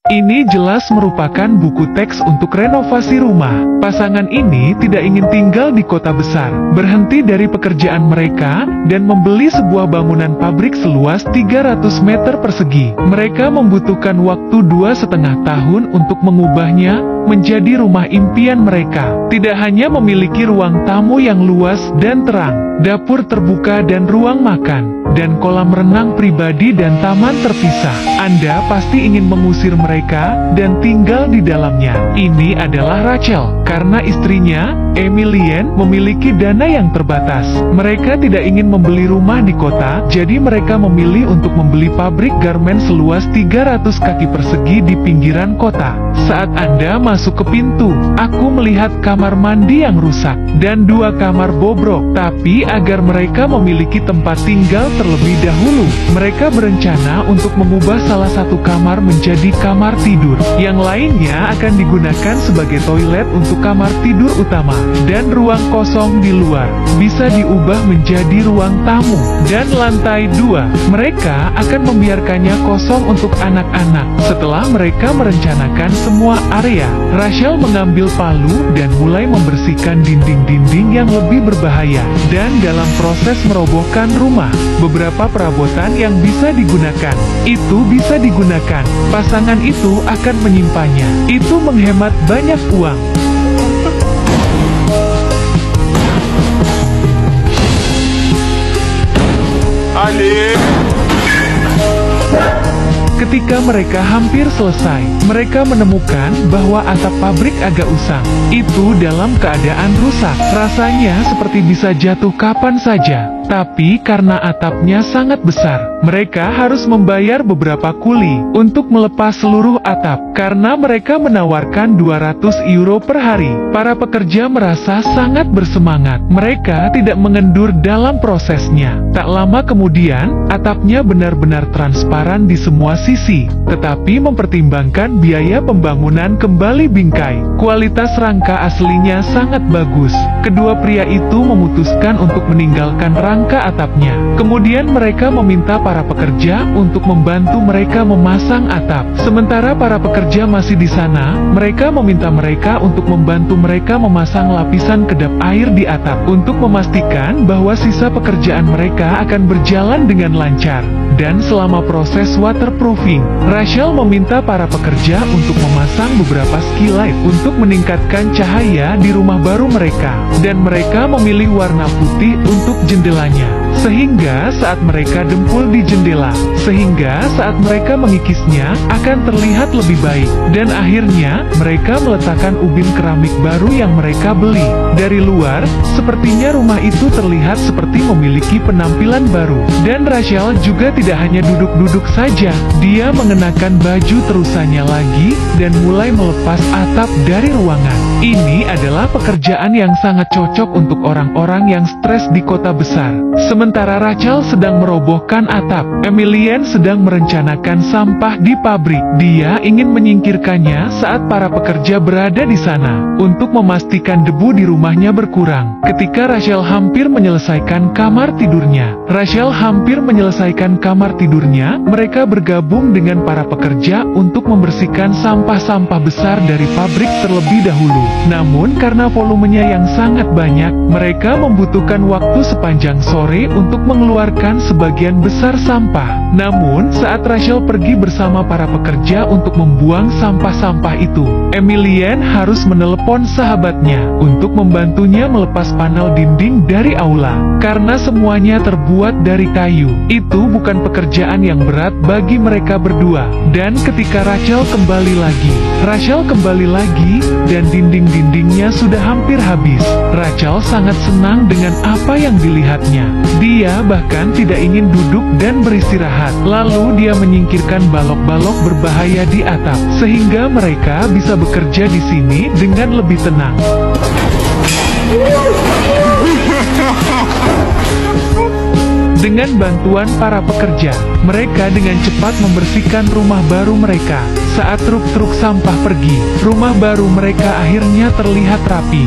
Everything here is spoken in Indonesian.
Ini jelas merupakan buku teks untuk renovasi rumah. Pasangan ini tidak ingin tinggal di kota besar, berhenti dari pekerjaan mereka, dan membeli sebuah bangunan pabrik seluas 300 meter persegi. Mereka membutuhkan waktu 2,5 tahun untuk mengubahnya menjadi rumah impian mereka. Tidak hanya memiliki ruang tamu yang luas dan terang, dapur terbuka dan ruang makan, dan kolam renang pribadi dan taman terpisah. Anda pasti ingin mengusir mereka dan tinggal di dalamnya. Ini adalah Rachel. Karena istrinya, Emilienne, memiliki dana yang terbatas. Mereka tidak ingin membeli rumah di kota, jadi mereka memilih untuk membeli pabrik garmen seluas 300 kaki persegi di pinggiran kota. Saat Anda masuk ke pintu, aku melihat kamar mandi yang rusak, dan 2 kamar bobrok. Tapi agar mereka memiliki tempat tinggal terlebih dahulu, mereka berencana untuk mengubah salah satu kamar menjadi kamar tidur. Yang lainnya akan digunakan sebagai toilet untuk kamar tidur utama, dan ruang kosong di luar bisa diubah menjadi ruang tamu. Dan lantai 2, mereka akan membiarkannya kosong untuk anak-anak. Setelah mereka merencanakan semua area, Rachel mengambil palu dan mulai membersihkan dinding-dinding yang lebih berbahaya. Dan dalam proses merobohkan rumah, beberapa perabotan yang bisa digunakan, itu bisa digunakan. Pasangan itu akan menyimpannya. Itu menghemat banyak uang. Ketika mereka hampir selesai, mereka menemukan bahwa atap pabrik agak usang. Itu dalam keadaan rusak. Rasanya seperti bisa jatuh kapan saja. Tapi karena atapnya sangat besar, mereka harus membayar beberapa kuli untuk melepas seluruh atap. Karena mereka menawarkan 200 euro per hari, para pekerja merasa sangat bersemangat. Mereka tidak mengendur dalam prosesnya. Tak lama kemudian, atapnya benar-benar transparan di semua sisi. Tetapi mempertimbangkan biaya pembangunan kembali bingkai, kualitas rangka aslinya sangat bagus. Kedua pria itu memutuskan untuk meninggalkan rangka atapnya. Kemudian mereka meminta para pekerja untuk membantu mereka memasang atap. Sementara para pekerja masih di sana, mereka meminta mereka untuk membantu mereka memasang lapisan kedap air di atap untuk memastikan bahwa sisa pekerjaan mereka akan berjalan dengan lancar. Dan selama proses waterproofing, Rachel meminta para pekerja untuk memasang beberapa skylight untuk meningkatkan cahaya di rumah baru mereka. Dan mereka memilih warna putih untuk jendelanya, sehingga saat mereka dempul di jendela, sehingga saat mereka mengikisnya akan terlihat lebih baik. Dan akhirnya mereka meletakkan ubin keramik baru yang mereka beli. Dari luar, sepertinya rumah itu terlihat seperti memiliki penampilan baru. Dan Rachel juga tidak hanya duduk-duduk saja, dia mengenakan baju terusannya lagi dan mulai melepas atap dari ruangan. Ini adalah pekerjaan yang sangat cocok untuk orang-orang yang stres di kota besar. Sementara Rachel sedang merobohkan atap, Emilienne sedang merencanakan sampah di pabrik. Dia ingin menyingkirkannya saat para pekerja berada di sana, untuk memastikan debu di rumahnya berkurang. Ketika Rachel hampir menyelesaikan kamar tidurnya, mereka bergabung dengan para pekerja untuk membersihkan sampah-sampah besar dari pabrik terlebih dahulu. Namun karena volumenya yang sangat banyak, mereka membutuhkan waktu sepanjang sore untuk mengeluarkan sebagian besar sampah. Namun saat Rachel pergi bersama para pekerja untuk membuang sampah-sampah itu, Emilienne harus menelepon sahabatnya untuk membantunya melepas panel dinding dari aula. Karena semuanya terbuat dari kayu, itu bukan pekerjaan yang berat bagi mereka berdua. Dan ketika Rachel kembali lagi, dan dinding-dindingnya sudah hampir habis. Rachel sangat senang dengan apa yang dilihatnya. Dia bahkan tidak ingin duduk dan beristirahat. Lalu dia menyingkirkan balok-balok berbahaya di atap, sehingga mereka bisa bekerja di sini dengan lebih tenang. Dengan bantuan para pekerja, mereka dengan cepat membersihkan rumah baru mereka. Saat truk-truk sampah pergi, rumah baru mereka akhirnya terlihat rapi.